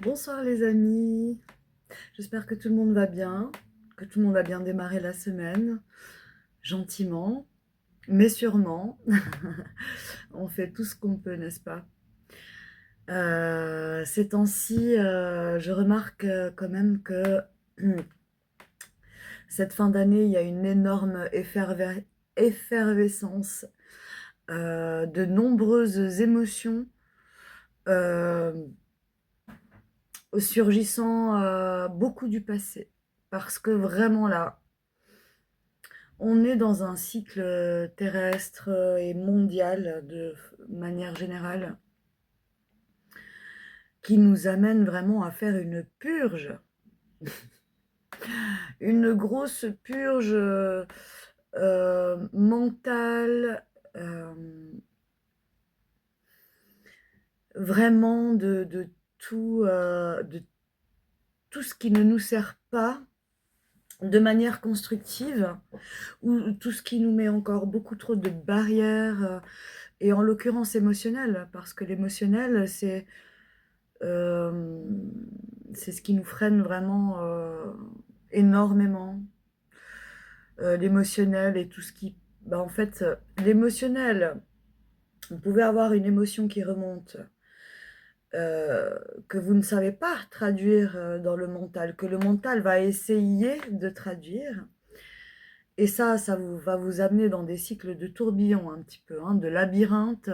Bonsoir les amis, j'espère que tout le monde va bien, que tout le monde a bien démarré la semaine, gentiment, mais sûrement. On fait tout ce qu'on peut, n'est-ce pas? Ces temps-ci, je remarque quand même que cette fin d'année, il y a une énorme effervescence de nombreuses émotions euh, surgissant beaucoup du passé. Parce que vraiment là, on est dans un cycle terrestre et mondial de manière générale qui nous amène vraiment à faire une purge, une grosse purge mentale, euh, vraiment de tout ce qui ne nous sert pas de manière constructive, ou tout ce qui nous met encore beaucoup trop de barrières, et en l'occurrence émotionnelles, parce que l'émotionnel, euh, c'est ce qui nous freine vraiment énormément. L'émotionnel et tout ce qui... Bah, en fait, l'émotionnel, vous pouvez avoir une émotion qui remonte, que vous ne savez pas traduire dans le mental, que le mental va essayer de traduire. Et ça va vous amener dans des cycles de tourbillon un petit peu, hein, de labyrinthe.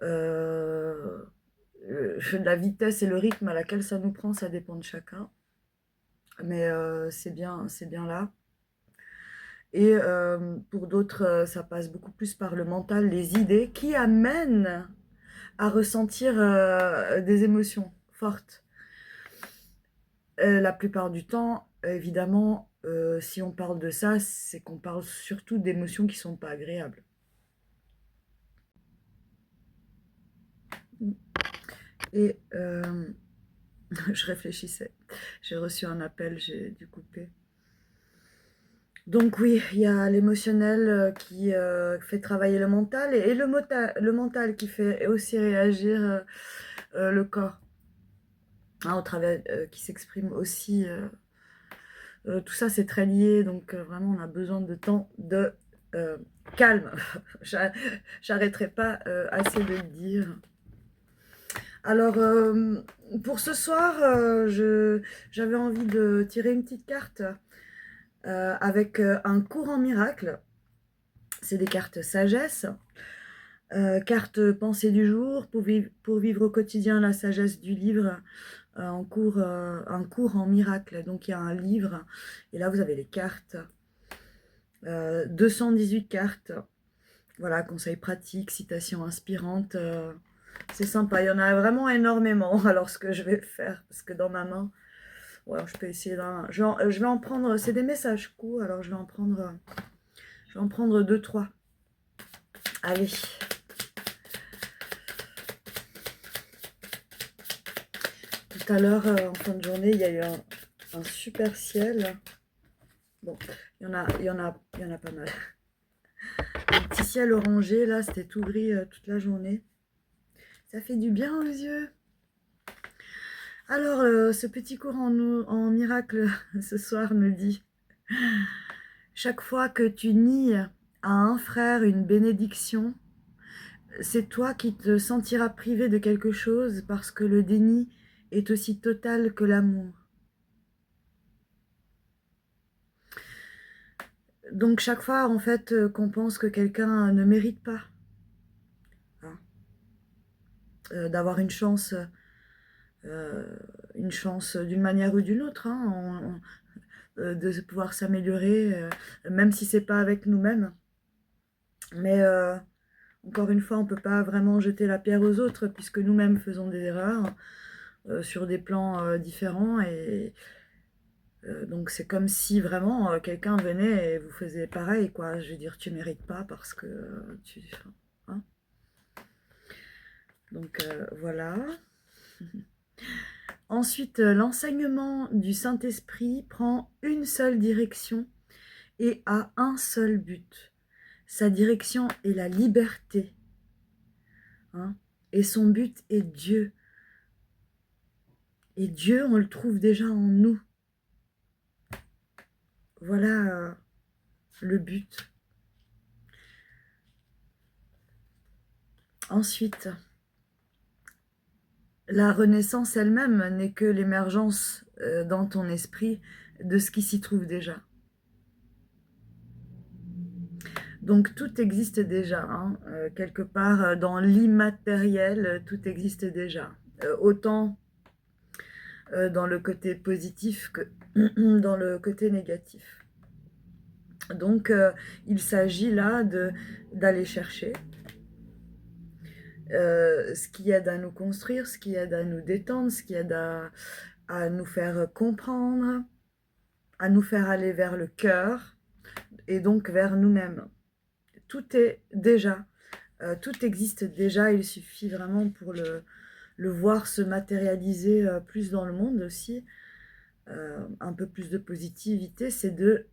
Euh, la vitesse et le rythme à laquelle ça nous prend, ça dépend de chacun. Mais c'est bien là. Et pour d'autres, ça passe beaucoup plus par le mental, les idées qui amènent à ressentir des émotions fortes. La plupart du temps, évidemment, si on parle de ça, c'est qu'on parle surtout d'émotions qui sont pas agréables. Et je réfléchissais. J'ai reçu un appel, j'ai dû couper. Donc oui, il y a l'émotionnel qui fait travailler le mental et le mental qui fait aussi réagir le corps, hein, au travers, qui s'exprime aussi. Tout ça, c'est très lié, donc vraiment, on a besoin de temps de euh, calme. J'arrêterai pas assez de le dire. Alors, pour ce soir, j'avais envie de tirer une petite carte avec un courant miracle. C'est des cartes sagesse, carte pensée du jour pour vivre au quotidien la sagesse du livre, un cours en miracle. Donc il y a un livre et là vous avez les cartes, 218 cartes. Voilà, conseils pratiques, citations inspirantes. C'est sympa, il y en a vraiment énormément. Alors ce que je vais faire, parce que dans ma main, ouais, je peux essayer d'un. Je vais en prendre, c'est des messages courts, alors je vais en prendre deux, trois. Allez. Tout à l'heure, en fin de journée, il y a eu un super ciel. Bon, il y en a pas mal. Un petit ciel orangé, là, c'était tout gris toute la journée. Ça fait du bien aux yeux. Alors, ce petit cours en miracle ce soir me dit: chaque fois que tu nies à un frère une bénédiction, c'est toi qui te sentiras privé de quelque chose parce que le déni est aussi total que l'amour. Donc chaque fois en fait qu'on pense que quelqu'un ne mérite pas, hein, d'avoir euh, une chance d'une manière ou d'une autre, hein, de pouvoir s'améliorer, même si c'est pas avec nous-mêmes. Mais encore une fois, on ne peut pas vraiment jeter la pierre aux autres puisque nous-mêmes faisons des erreurs sur des plans différents. Et donc c'est comme si vraiment quelqu'un venait et vous faisait pareil, quoi. Je veux dire, tu mérites pas parce que tu... Hein. Donc voilà. Ensuite, l'enseignement du Saint-Esprit prend une seule direction et a un seul but. Sa direction est la liberté, hein, et son but est Dieu. Et Dieu, on le trouve déjà en nous. Voilà le but. Ensuite, la renaissance elle-même n'est que l'émergence dans ton esprit de ce qui s'y trouve déjà. Donc tout existe déjà, hein, quelque part dans l'immatériel, tout existe déjà. Autant dans le côté positif que dans le côté négatif. Donc il s'agit là d'aller chercher ce qui aide à nous construire, ce qui aide à nous détendre, ce qui aide à nous faire comprendre, à nous faire aller vers le cœur et donc vers nous-mêmes. Tout est déjà, tout existe déjà, il suffit vraiment pour le voir se matérialiser plus dans le monde aussi, un peu plus de positivité, c'est de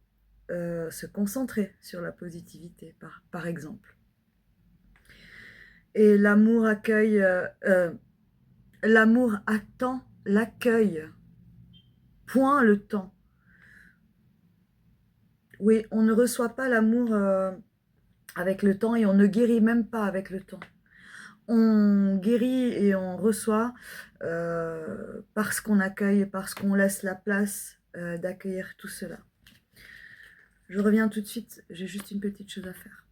se concentrer sur la positivité, par exemple. Et l'amour accueille, l'amour attend l'accueil, point le temps. Oui, on ne reçoit pas l'amour avec le temps et on ne guérit même pas avec le temps. On guérit et on reçoit parce qu'on accueille, parce qu'on laisse la place d'accueillir tout cela. Je reviens tout de suite, j'ai juste une petite chose à faire.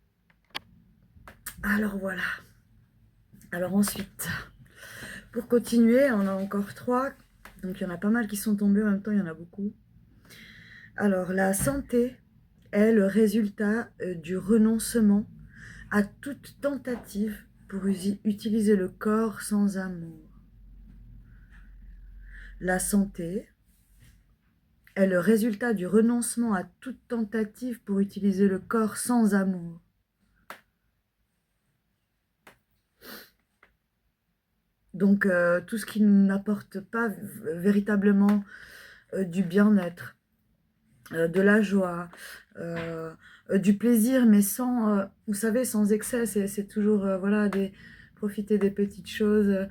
Alors voilà. Alors ensuite, pour continuer, on a encore 3. Donc il y en a pas mal qui sont tombés, en même temps il y en a beaucoup. Alors la santé est le résultat du renoncement à toute tentative pour utiliser le corps sans amour. La santé est le résultat du renoncement à toute tentative pour utiliser le corps sans amour. Donc tout ce qui n'apporte pas véritablement du bien-être, de la joie, du plaisir, mais sans, vous savez, sans excès, c'est toujours, voilà, profiter des petites choses,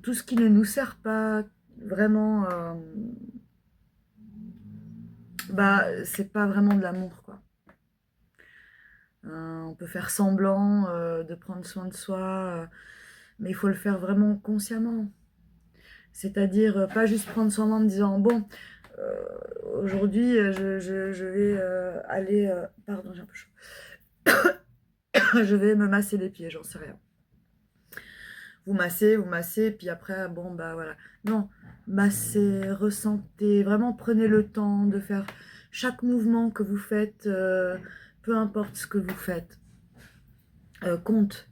tout ce qui ne nous sert pas vraiment, bah, c'est pas vraiment de l'amour, quoi. On peut faire semblant de prendre soin de soi, mais il faut le faire vraiment consciemment. C'est-à-dire pas juste prendre soin en me disant, bon, aujourd'hui, je vais aller... pardon, j'ai un peu chaud. Je vais me masser les pieds, j'en sais rien. Vous massez, puis après, bon, bah voilà. Non, massez, ressentez, vraiment prenez le temps de faire chaque mouvement que vous faites, peu importe ce que vous faites, compte.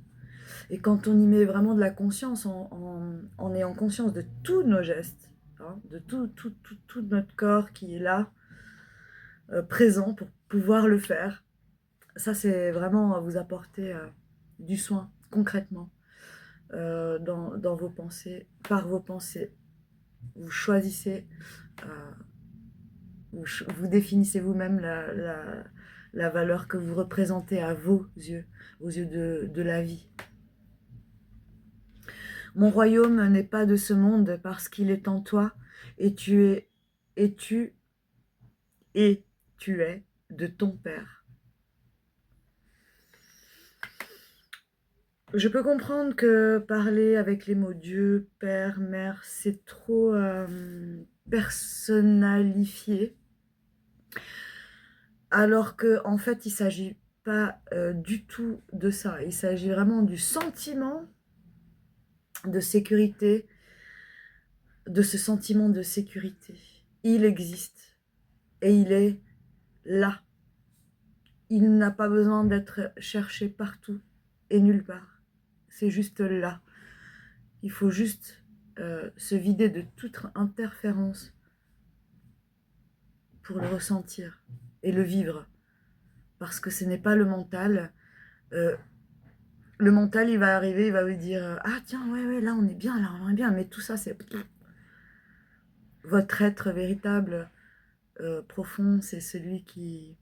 Et quand on y met vraiment de la conscience, en ayant conscience de tous nos gestes, hein, de tout notre corps qui est là, présent pour pouvoir le faire, ça c'est vraiment vous apporter du soin concrètement dans vos pensées, par vos pensées. Vous choisissez, vous définissez vous-même la valeur que vous représentez à vos yeux, aux yeux de la vie. Mon royaume n'est pas de ce monde parce qu'il est en toi et tu es de ton Père. Je peux comprendre que parler avec les mots Dieu, Père, Mère, c'est trop personnalifié, alors qu'en fait, il ne s'agit pas du tout de ça. Il s'agit vraiment du sentiment de sécurité, de ce sentiment de sécurité. Il existe et il est là. Il n'a pas besoin d'être cherché partout et nulle part. C'est juste là. Il faut juste se vider de toute interférence pour le ressentir et le vivre. Parce que ce n'est pas le mental. Le mental, il va arriver, il va vous dire « Ah tiens, ouais, là on est bien, là on est bien. » Mais tout ça, c'est votre être véritable, profond, c'est celui qui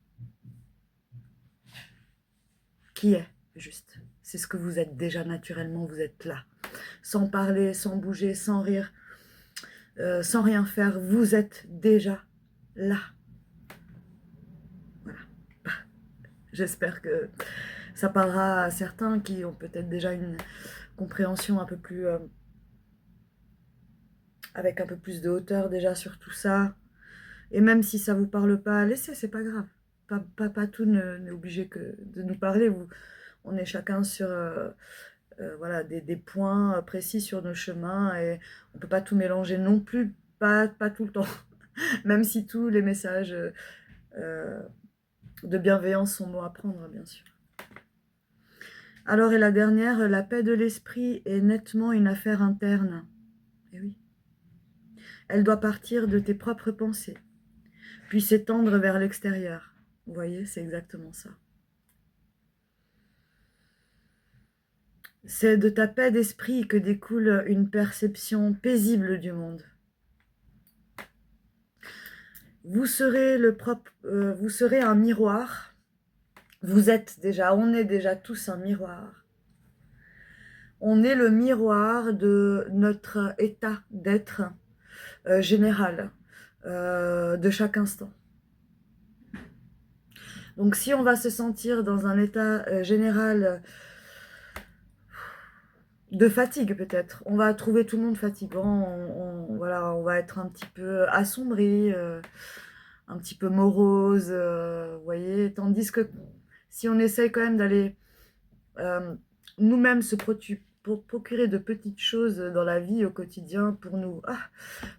est juste. C'est ce que vous êtes déjà naturellement, vous êtes là. Sans parler, sans bouger, sans rire, sans rien faire, vous êtes déjà là. Voilà. J'espère que ça parlera à certains qui ont peut-être déjà une compréhension un peu plus... avec un peu plus de hauteur déjà sur tout ça. Et même si ça vous parle pas, laissez, c'est pas grave. Pas tout n'est obligé que de nous parler. On est chacun sur voilà, des points précis sur nos chemins et on peut pas tout mélanger non plus, pas tout le temps. Même si tous les messages de bienveillance sont bons à prendre, bien sûr. Alors, et la dernière, la paix de l'esprit est nettement une affaire interne. Et oui. Elle doit partir de tes propres pensées, puis s'étendre vers l'extérieur. Vous voyez, c'est exactement ça. C'est de ta paix d'esprit que découle une perception paisible du monde. Vous serez un miroir. Vous êtes déjà, on est déjà tous un miroir. On est le miroir de notre état d'être général, de chaque instant. Donc si on va se sentir dans un état général de fatigue peut-être, on va trouver tout le monde fatigant, voilà, on va être un petit peu assombri, un petit peu morose, vous voyez, tandis que si on essaye quand même d'aller nous-mêmes se procurer de petites choses dans la vie au quotidien pour nous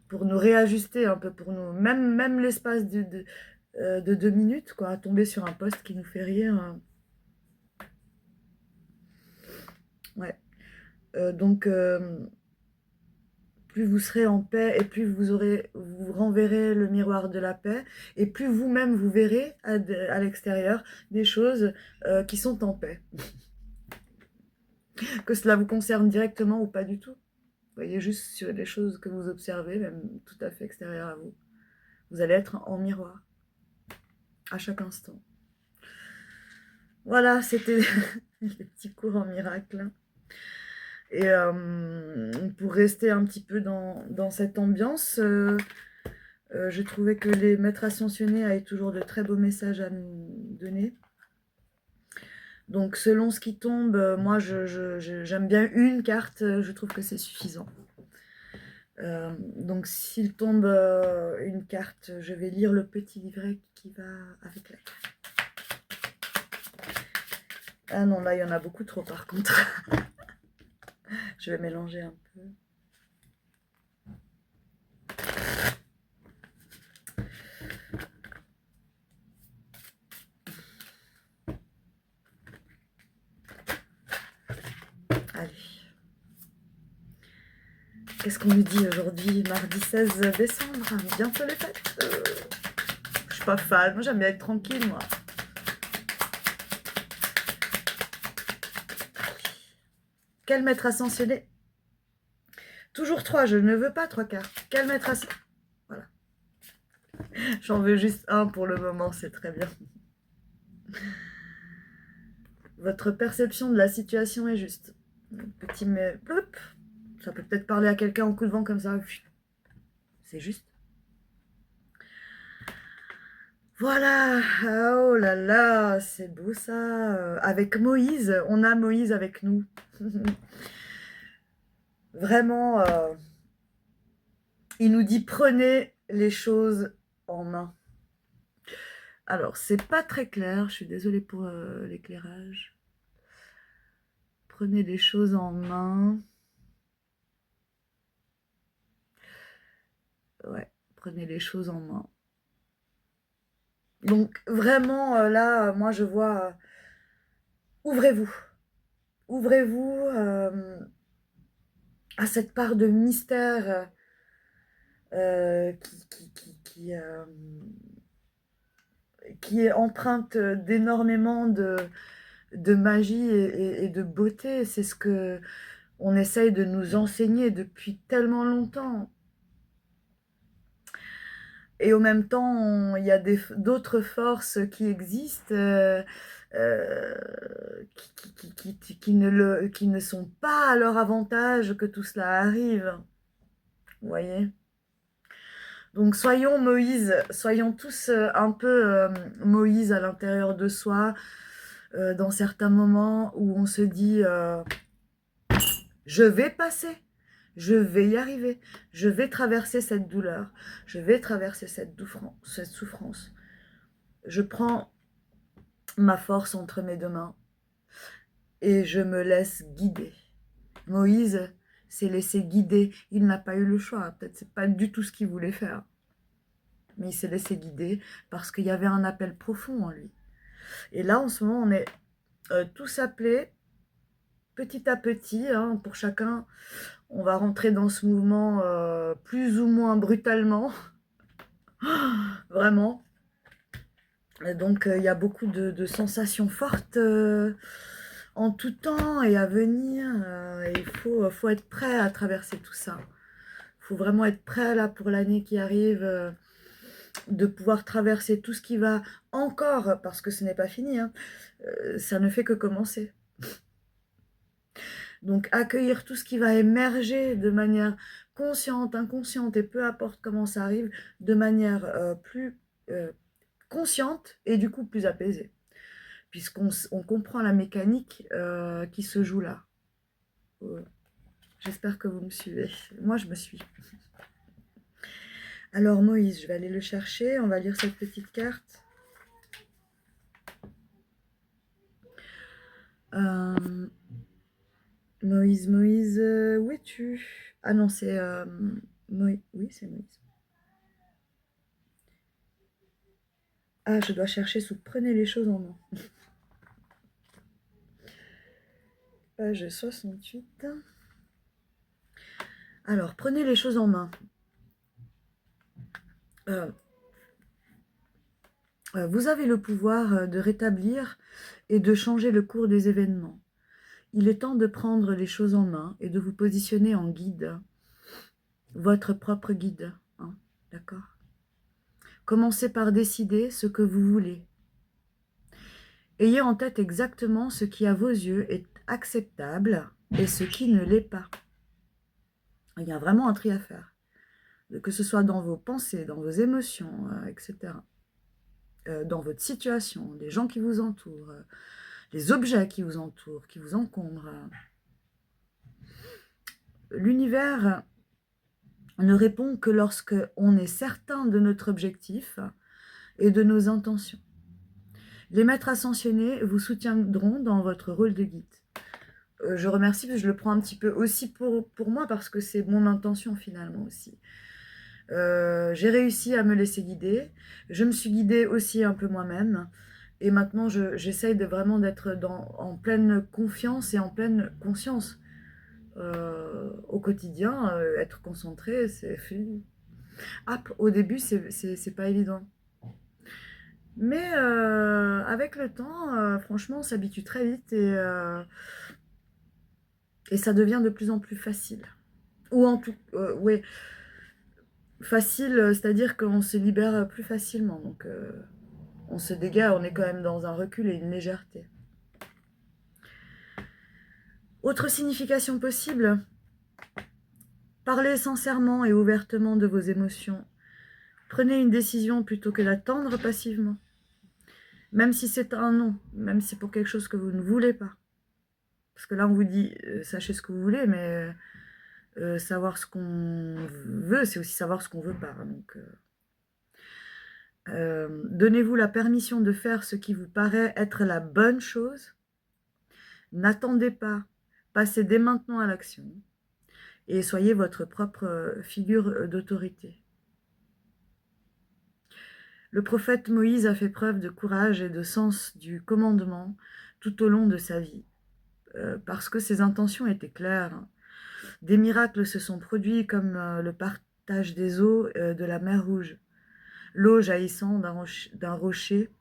réajuster un peu, pour nous, même l'espace de 2 minutes, quoi, à tomber sur un post qui nous fait rire. Ouais. Donc, plus vous serez en paix et plus vous renverrez le miroir de la paix et plus vous-même vous verrez à l'extérieur des choses qui sont en paix. Que cela vous concerne directement ou pas du tout. Vous voyez, juste sur les choses que vous observez, même tout à fait extérieures à vous. Vous allez être en miroir à chaque instant. Voilà, c'était les petits cours en miracle. Et pour rester un petit peu dans cette ambiance, je trouvais que les maîtres ascensionnés avaient toujours de très beaux messages à nous donner. Donc selon ce qui tombe, moi j'aime bien une carte, je trouve que c'est suffisant. Donc s'il tombe une carte, je vais lire le petit livret qui va avec la carte. Ah non, là il y en a beaucoup trop par contre. Je vais mélanger un peu. Allez. Qu'est-ce qu'on nous dit aujourd'hui, mardi 16 décembre? Bientôt les fêtes. Je suis pas fan, moi j'aime bien être tranquille, moi. Quel maître ascensionné? Toujours 3, je ne veux pas 3 cartes. Quel maître ascensionné? Voilà. J'en veux juste un pour le moment, c'est très bien. Votre perception de la situation est juste. Petit mais... Plop. Ça peut peut-être parler à quelqu'un en coup de vent comme ça. C'est juste. Voilà. Oh là là, c'est beau ça. Avec Moïse, on a Moïse avec nous. Vraiment, il nous dit prenez les choses en main. Alors, c'est pas très clair, je suis désolée pour l'éclairage. Prenez les choses en main. Ouais, prenez les choses en main. Donc, vraiment, là, moi, je vois... ouvrez-vous. Ouvrez-vous à cette part de mystère qui est empreinte d'énormément de magie et de beauté. C'est ce que on essaye de nous enseigner depuis tellement longtemps. Et au même temps, il y a d'autres forces qui existent qui ne sont pas à leur avantage que tout cela arrive. Vous voyez? Donc soyons Moïse, soyons tous un peu Moïse à l'intérieur de soi, dans certains moments où on se dit je vais passer, je vais y arriver, je vais traverser cette douleur, je vais traverser cette souffrance. Je prends ma force entre mes deux mains et je me laisse guider. Moïse s'est laissé guider, il n'a pas eu le choix, peut-être c'est pas du tout ce qu'il voulait faire, mais il s'est laissé guider parce qu'il y avait un appel profond en lui. Et là, en ce moment, on est tous appelés, petit à petit, hein, pour chacun, on va rentrer dans ce mouvement plus ou moins brutalement, vraiment. Et donc, il y a beaucoup de sensations fortes en tout temps et à venir. Et il faut être prêt à traverser tout ça. Il faut vraiment être prêt là pour l'année qui arrive, de pouvoir traverser tout ce qui va encore, parce que ce n'est pas fini, hein, ça ne fait que commencer. Donc accueillir tout ce qui va émerger de manière consciente, inconsciente, et peu importe comment ça arrive, de manière plus consciente et du coup plus apaisée, puisqu'on comprend la mécanique qui se joue là. J'espère que vous me suivez. Moi, je me suis. Alors Moïse, je vais aller le chercher, on va lire cette petite carte. Moïse, où es-tu? Ah non, c'est Moïse. Oui, c'est Moïse. Ah, je dois chercher sous Prenez les choses en main. Page 68. Alors, prenez les choses en main. Vous avez le pouvoir de rétablir et de changer le cours des événements. Il est temps de prendre les choses en main et de vous positionner en guide. Votre propre guide. Hein, d'accord? Commencez par décider ce que vous voulez. Ayez en tête exactement ce qui, à vos yeux, est acceptable et ce qui ne l'est pas. Il y a vraiment un tri à faire. Que ce soit dans vos pensées, dans vos émotions, etc. Dans votre situation, les gens qui vous entourent, les objets qui vous entourent, qui vous encombrent. L'univers ne répond que lorsque on est certain de notre objectif et de nos intentions. Les maîtres ascensionnés vous soutiendront dans votre rôle de guide. Je remercie parce que je le prends un petit peu aussi pour moi parce que c'est mon intention finalement aussi. J'ai réussi à me laisser guider. Je me suis guidée aussi un peu moi-même. Et maintenant, j'essaye vraiment d'être en pleine confiance et en pleine conscience. Au quotidien, être concentré, c'est... au début, c'est pas évident. Mais avec le temps, franchement, on s'habitue très vite et ça devient de plus en plus facile. Ou en tout... ouais, facile, c'est-à-dire qu'on se libère plus facilement. Donc, on se dégage, on est quand même dans un recul et une légèreté. Autre signification possible, parlez sincèrement et ouvertement de vos émotions. Prenez une décision plutôt que d'attendre passivement. Même si c'est un non, même si c'est pour quelque chose que vous ne voulez pas. Parce que là, on vous dit, sachez ce que vous voulez, mais savoir ce qu'on veut, c'est aussi savoir ce qu'on veut pas. Donc, donnez-vous la permission de faire ce qui vous paraît être la bonne chose. N'attendez pas, passez dès maintenant à l'action. Et soyez votre propre figure d'autorité. Le prophète Moïse a fait preuve de courage et de sens du commandement tout au long de sa vie, parce que ses intentions étaient claires. Des miracles se sont produits comme le partage des eaux de la mer Rouge, l'eau jaillissant d'un rocher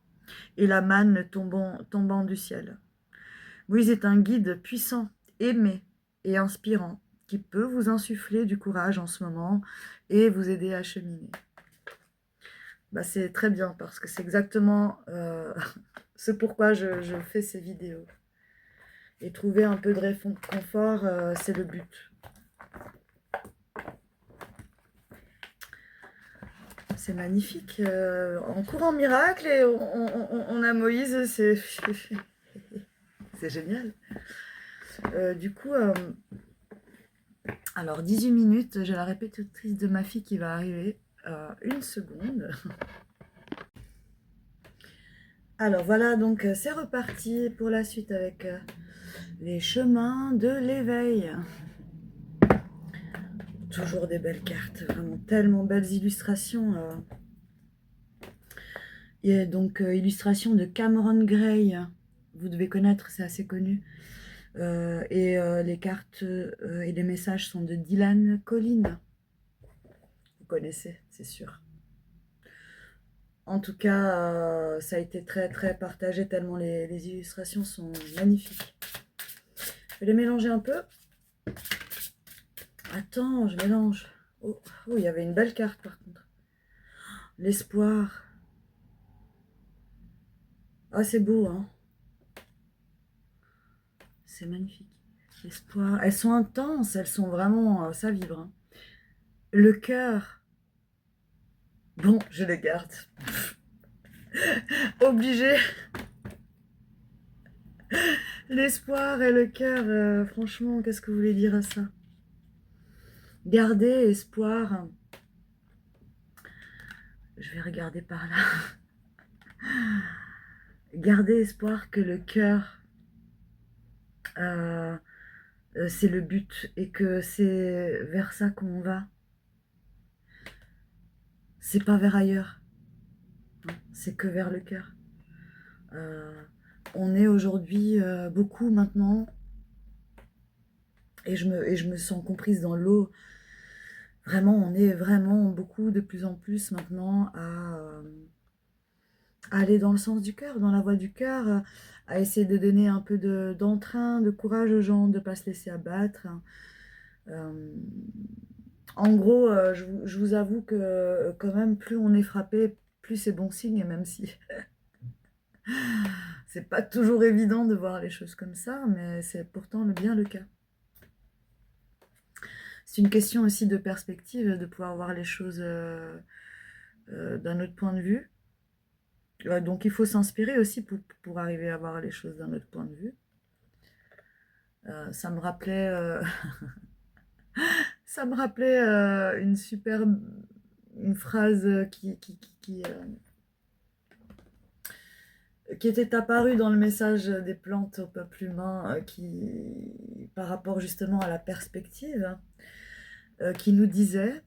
et la manne tombant du ciel. Moïse est un guide puissant, aimé et inspirant, qui peut vous insuffler du courage en ce moment et vous aider à cheminer. Bah, c'est très bien parce que c'est exactement ce pourquoi je fais ces vidéos. Et trouver un peu de réconfort, c'est le but. c'est magnifique. En courant miracle, et on a Moïse, c'est c'est génial. Du coup, alors 18 minutes, j'ai la répétitrice de ma fille qui va arriver. Une seconde. Alors voilà, donc c'est reparti pour la suite avec les chemins de l'éveil. Toujours des belles cartes, vraiment tellement belles illustrations. Il y a donc illustration de Cameron Gray, vous devez connaître, c'est assez connu. Et les cartes et les messages sont de Dylan Collins. Vous connaissez, c'est sûr. En tout cas, ça a été très très partagé tellement les illustrations sont magnifiques. Je vais les mélanger un peu. Attends, je mélange. Oh, oh, il y avait une belle carte par contre. L'espoir. Ah, c'est beau, hein. C'est magnifique. L'espoir. Elles sont intenses, elles sont vraiment... ça vibre. Hein. Le cœur. Bon, je les garde. Obligé. L'espoir et le cœur, franchement, qu'est-ce que vous voulez dire à ça? Garder espoir. Je vais regarder par là. Garder espoir que le cœur, c'est le but et que c'est vers ça qu'on va. C'est pas vers ailleurs. C'est que vers le cœur. On est aujourd'hui beaucoup maintenant, et je me sens comprise dans l'eau. Vraiment, on est vraiment beaucoup de plus en plus maintenant à aller dans le sens du cœur, dans la voie du cœur, à essayer de donner un peu d'entrain, de courage aux gens, de ne pas se laisser abattre. En gros, je vous avoue que quand même, plus on est frappé, plus c'est bon signe, et même si c'est pas toujours évident de voir les choses comme ça, mais c'est pourtant bien le cas. C'est une question aussi de perspective, de pouvoir voir les choses d'un autre point de vue. Donc il faut s'inspirer aussi pour arriver à voir les choses d'un autre point de vue. Ça me rappelait, ça me rappelait une phrase qui était apparue dans le message des plantes au peuple humain, par rapport justement à la perspective, qui nous disait: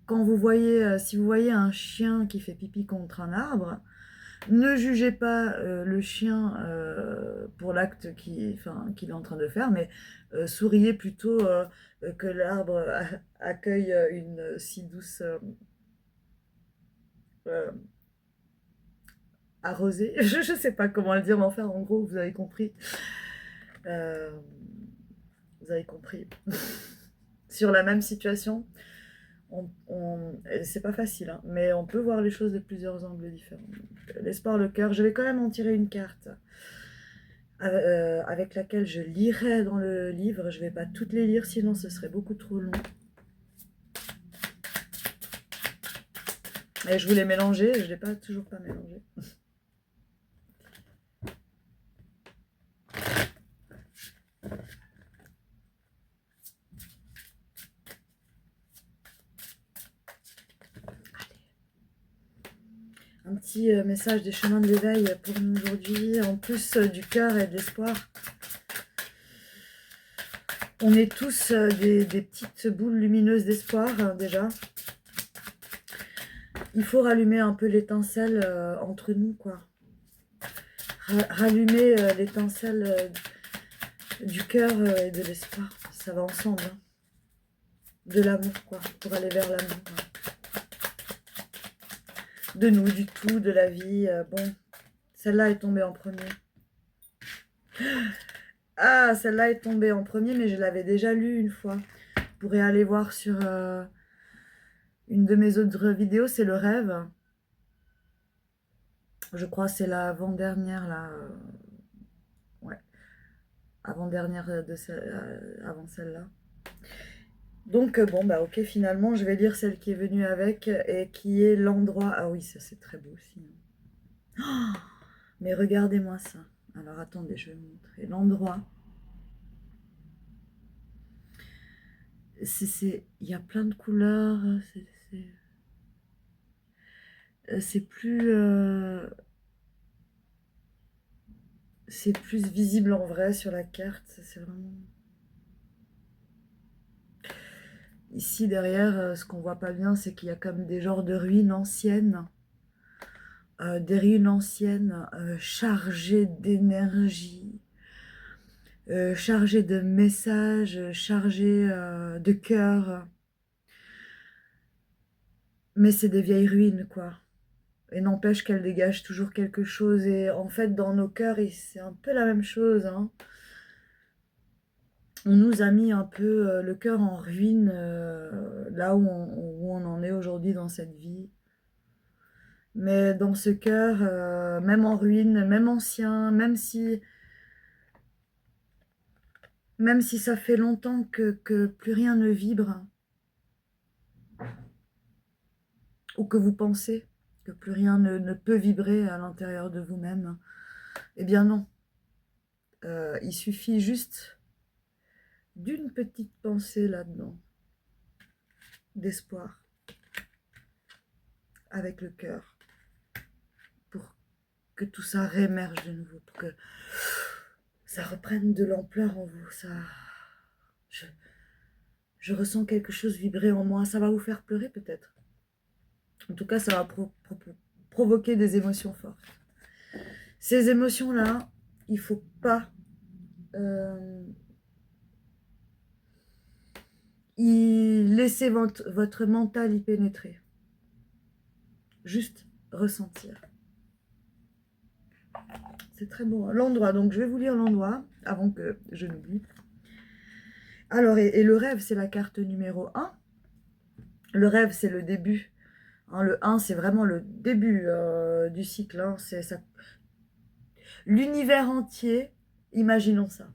quand vous voyez, si vous voyez un chien qui fait pipi contre un arbre, ne jugez pas le chien pour l'acte qu'il est en train de faire, mais souriez plutôt que l'arbre accueille une si douce arrosée. Je ne sais pas comment le dire, mais enfin, en gros, vous avez compris. Vous avez compris. Sur la même situation, c'est pas facile, hein, mais on peut voir les choses de plusieurs angles différents. L'espoir, le cœur, je vais quand même en tirer une carte avec laquelle je lirai dans le livre. Je vais pas toutes les lire, sinon ce serait beaucoup trop long. Et je voulais mélanger, je l'ai toujours pas mélangé. Un petit message des chemins de l'éveil pour nous aujourd'hui, en plus du cœur et de l'espoir. On est tous des petites boules lumineuses d'espoir, déjà. Il faut rallumer un peu l'étincelle entre nous, quoi. Rallumer l'étincelle du cœur et de l'espoir. Ça va ensemble. Hein. De l'amour, quoi, pour aller vers l'amour. Hein. De nous, du tout, de la vie. Bon, celle-là est tombée en premier. Ah, celle-là est tombée en premier, mais je l'avais déjà lue une fois. Vous pourrez aller voir sur une de mes autres vidéos, c'est le rêve. Je crois que c'est l'avant-dernière, là. Ouais. Avant-dernière avant celle-là. Donc, bon, bah ok, finalement, je vais lire celle qui est venue avec et qui est l'endroit. Ah oui, ça c'est très beau aussi. Oh, mais regardez-moi ça. Alors, attendez, je vais vous montrer. L'endroit, il y a plein de couleurs. C'est plus visible en vrai sur la carte. C'est vraiment... Ici, derrière, ce qu'on voit pas bien, c'est qu'il y a comme des genres de ruines anciennes. Des ruines anciennes chargées d'énergie, chargées de messages, chargées de cœur. Mais c'est des vieilles ruines, quoi. Et n'empêche qu'elles dégagent toujours quelque chose. Et en fait, dans nos cœurs, c'est un peu la même chose, hein. On nous a mis un peu le cœur en ruine, là où on en est aujourd'hui dans cette vie. Mais dans ce cœur, même en ruine, même ancien, même si ça fait longtemps que plus rien ne vibre, ou que vous pensez que plus rien ne peut vibrer à l'intérieur de vous-même, eh bien non. Il suffit juste d'une petite pensée là-dedans, d'espoir, avec le cœur, pour que tout ça réémerge de nouveau, pour que ça reprenne de l'ampleur en vous. Je ressens quelque chose vibrer en moi. Ça va vous faire pleurer peut-être. En tout cas, ça va provoquer des émotions fortes. Ces émotions-là, il ne faut pas laisser votre mental y pénétrer. Juste ressentir. C'est très beau. L'endroit, donc je vais vous lire l'endroit avant que je n'oublie. Alors, et le rêve, c'est la carte numéro 1. Le rêve, c'est le début. Hein, le 1, c'est vraiment le début du cycle. Hein, c'est ça. L'univers entier, imaginons ça.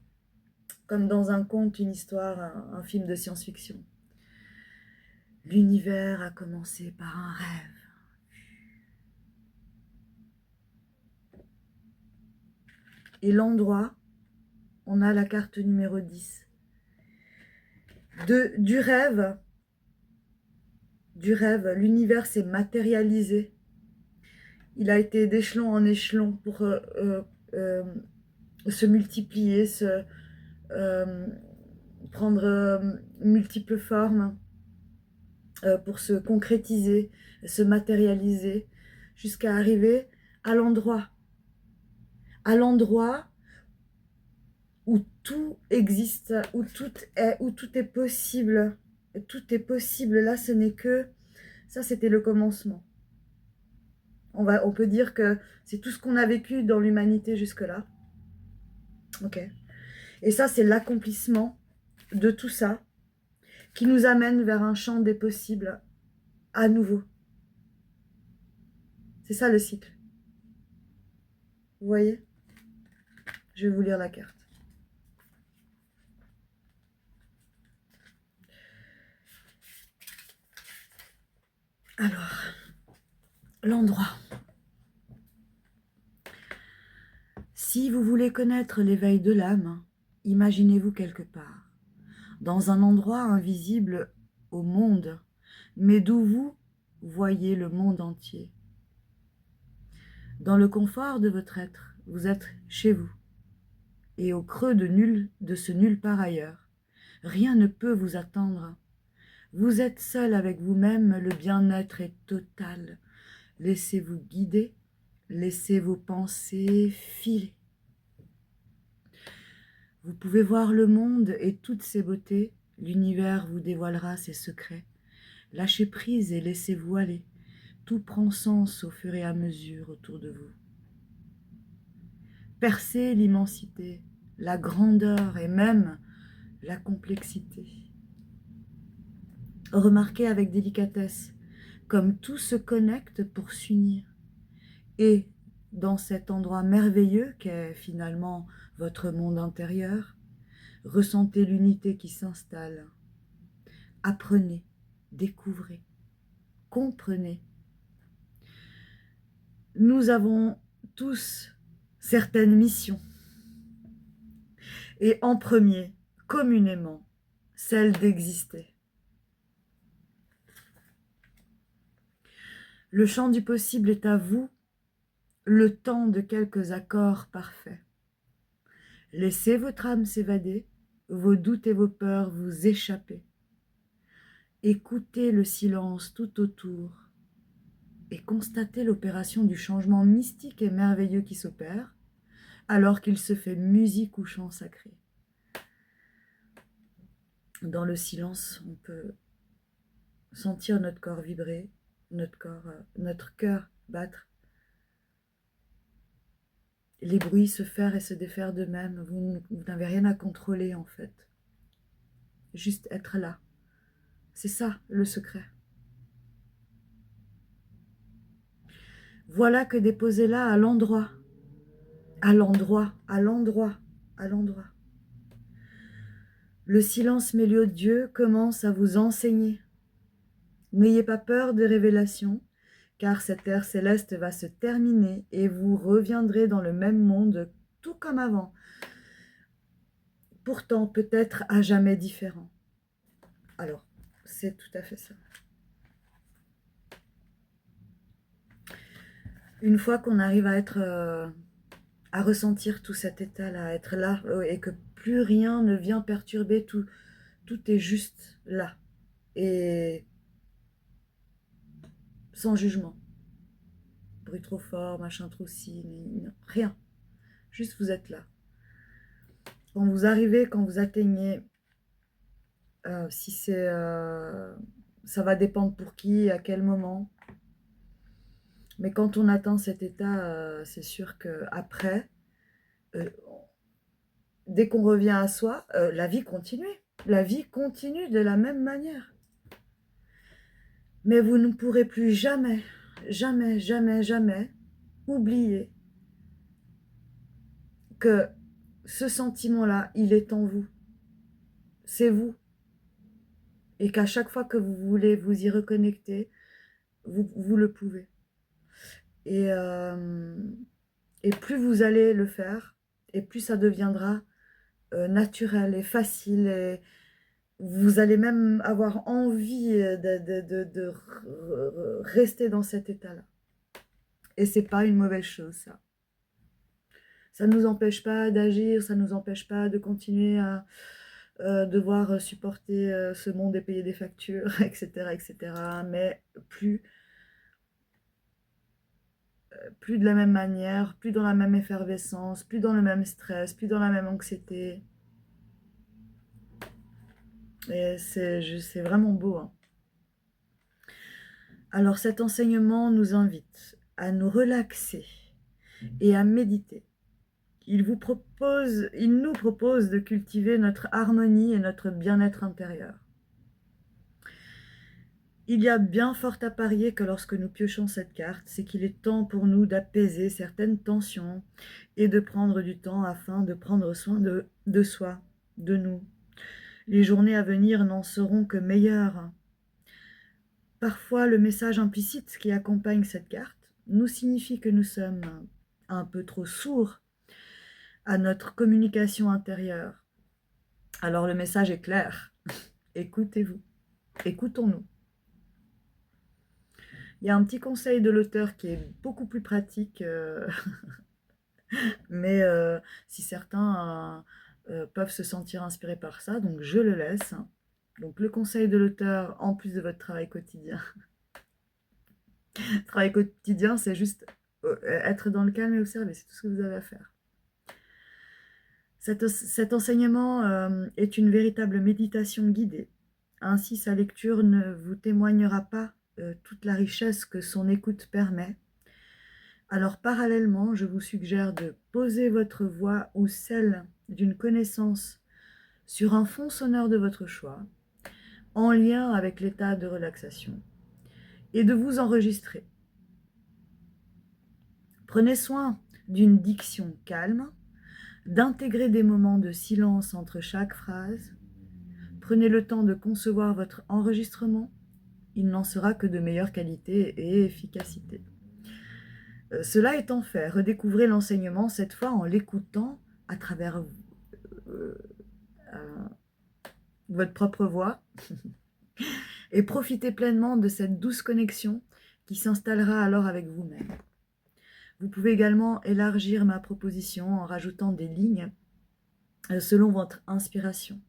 Comme dans un conte, une histoire, un film de science-fiction. L'univers a commencé par un rêve. Et l'endroit, on a la carte numéro 10. Du rêve, l'univers s'est matérialisé. Il a été d'échelon en échelon pour se multiplier, prendre multiples formes, pour se concrétiser, se matérialiser, jusqu'à arriver à l'endroit. À l'endroit où tout existe, où tout est possible. Tout est possible. Là, ce n'est que... Ça, c'était le commencement. On peut dire que c'est tout ce qu'on a vécu dans l'humanité jusque-là. Ok. Et ça, c'est l'accomplissement de tout ça qui nous amène vers un champ des possibles à nouveau. C'est ça le cycle. Vous voyez? Je vais vous lire la carte. Alors, l'endroit. Si vous voulez connaître l'éveil de l'âme, imaginez-vous quelque part, dans un endroit invisible au monde, mais d'où vous voyez le monde entier. Dans le confort de votre être, vous êtes chez vous, et au creux de ce nulle part ailleurs. Rien ne peut vous attendre. Vous êtes seul avec vous-même, le bien-être est total. Laissez-vous guider, laissez vos pensées filer. Vous pouvez voir le monde et toutes ses beautés, l'univers vous dévoilera ses secrets. Lâchez prise et laissez-vous aller. Tout prend sens au fur et à mesure autour de vous. Percez l'immensité, la grandeur et même la complexité. Remarquez avec délicatesse comme tout se connecte pour s'unir. Et dans cet endroit merveilleux qu'est finalement votre monde intérieur, ressentez l'unité qui s'installe. apprenez, découvrez, comprenez. Nous avons tous certaines missions. Et en premier, communément, celle d'exister. Le champ du possible est à vous, le temps de quelques accords parfaits. Laissez votre âme s'évader, vos doutes et vos peurs vous échapper. Écoutez le silence tout autour et constatez l'opération du changement mystique et merveilleux qui s'opère, alors qu'il se fait musique ou chant sacré. Dans le silence, on peut sentir notre corps vibrer, notre cœur battre, les bruits se faire et se défaire d'eux-mêmes. Vous n'avez rien à contrôler en fait. Juste être là. C'est ça le secret. Voilà que déposez là à l'endroit. À l'endroit, à l'endroit, à l'endroit. Le silence mélodieux commence à vous enseigner. N'ayez pas peur de révélation, car cette ère céleste va se terminer et vous reviendrez dans le même monde tout comme avant. Pourtant, peut-être à jamais différent. Alors, c'est tout à fait ça. Une fois qu'on arrive à être, à ressentir tout cet état-là, à être là, et que plus rien ne vient perturber, tout est juste là. Et sans jugement. Bruit trop fort, machin trop si, rien. Juste vous êtes là. Quand vous arrivez, quand vous atteignez, si c'est, ça va dépendre pour qui, à quel moment. Mais quand on atteint cet état, c'est sûr qu'après, dès qu'on revient à soi, la vie continue. La vie continue de la même manière. Mais vous ne pourrez plus jamais, jamais, jamais, jamais oublier que ce sentiment-là, il est en vous. C'est vous. Et qu'à chaque fois que vous voulez vous y reconnecter, vous le pouvez. Et plus vous allez le faire, et plus ça deviendra naturel et facile. Et vous allez même avoir envie de rester dans cet état-là. Et c'est pas une mauvaise chose, ça. Ça ne nous empêche pas d'agir, ça ne nous empêche pas de continuer à devoir supporter ce monde et payer des factures, etc., etc. Mais plus de la même manière, plus dans la même effervescence, plus dans le même stress, plus dans la même anxiété. Et c'est vraiment beau, hein. Alors cet enseignement nous invite à nous relaxer et à méditer. Il nous propose de cultiver notre harmonie et notre bien-être intérieur. Il y a bien fort à parier que lorsque nous piochons cette carte, c'est qu'il est temps pour nous d'apaiser certaines tensions et de prendre du temps afin de prendre soin de soi, de nous. Les journées à venir n'en seront que meilleures. Parfois, le message implicite qui accompagne cette carte nous signifie que nous sommes un peu trop sourds à notre communication intérieure. Alors le message est clair. Écoutez-vous. Écoutons-nous. Il y a un petit conseil de l'auteur qui est beaucoup plus pratique, mais si certains peuvent se sentir inspirés par ça, donc je le laisse. Donc le conseil de l'auteur, en plus de votre travail quotidien. Travail quotidien, c'est juste être dans le calme et observer, c'est tout ce que vous avez à faire. Cet enseignement est une véritable méditation guidée. Ainsi, sa lecture ne vous témoignera pas toute la richesse que son écoute permet. Alors, parallèlement, je vous suggère de poser votre voix ou celle d'une connaissance sur un fond sonore de votre choix, en lien avec l'état de relaxation, et de vous enregistrer. Prenez soin d'une diction calme, d'intégrer des moments de silence entre chaque phrase, Prenez le temps de concevoir votre enregistrement. Il n'en sera que de meilleure qualité et efficacité. Cela étant fait, redécouvrez l'enseignement, cette fois en l'écoutant à travers euh, votre propre voix, et profitez pleinement de cette douce connexion qui s'installera alors avec vous-même. Vous pouvez également élargir ma proposition en rajoutant des lignes selon votre inspiration.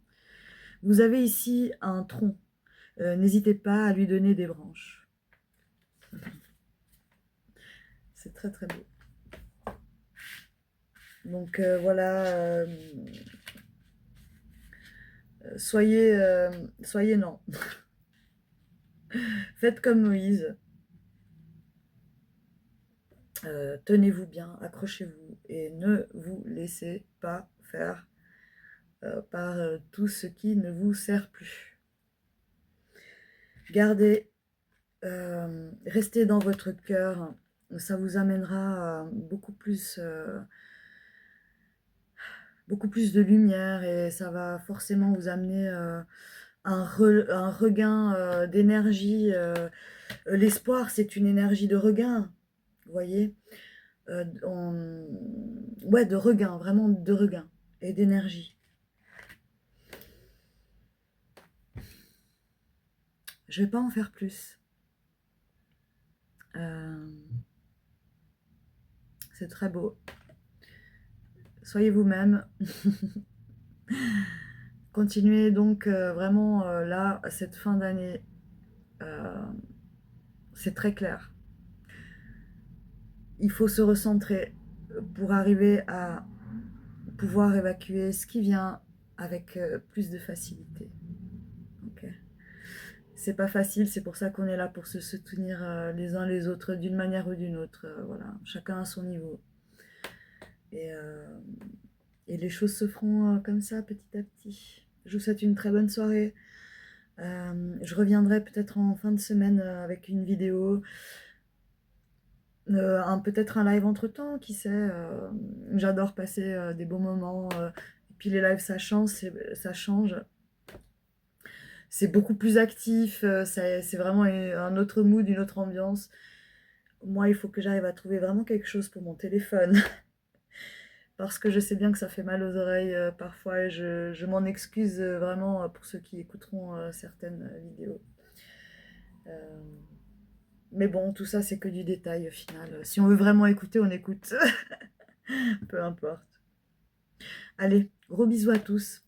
Vous avez ici un tronc. N'hésitez pas à lui donner des branches. C'est très très beau. Donc voilà, soyez non. Faites comme Moïse. Tenez-vous bien, accrochez-vous et ne vous laissez pas faire par tout ce qui ne vous sert plus. Gardez, restez dans votre cœur, ça vous amènera à beaucoup plus de lumière et ça va forcément vous amener un regain d'énergie. L'espoir, c'est une énergie de regain, vous voyez, ouais, de regain, vraiment de regain et d'énergie. Je vais pas en faire plus. C'est très beau. Soyez vous-même. Continuez donc vraiment là, cette fin d'année. C'est très clair. Il faut se recentrer pour arriver à pouvoir évacuer ce qui vient avec plus de facilité. Okay. C'est pas facile, c'est pour ça qu'on est là pour se soutenir les uns les autres d'une manière ou d'une autre. Voilà, chacun à son niveau. Et les choses se feront comme ça petit à petit. Je vous souhaite une très bonne soirée. Je reviendrai peut-être en fin de semaine avec une vidéo, peut-être un live entre temps, qui sait. J'adore passer des bons moments. Et puis les lives, ça change. C'est beaucoup plus actif, c'est vraiment un autre mood, une autre ambiance. Moi, il faut que j'arrive à trouver vraiment quelque chose pour mon téléphone. Parce que je sais bien que ça fait mal aux oreilles parfois et je m'en excuse vraiment pour ceux qui écouteront certaines vidéos. Mais bon, tout ça c'est que du détail au final. Si on veut vraiment écouter, on écoute. Peu importe. Allez, gros bisous à tous.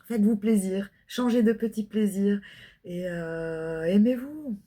Faites-vous plaisir, changez de petits plaisirs et aimez-vous.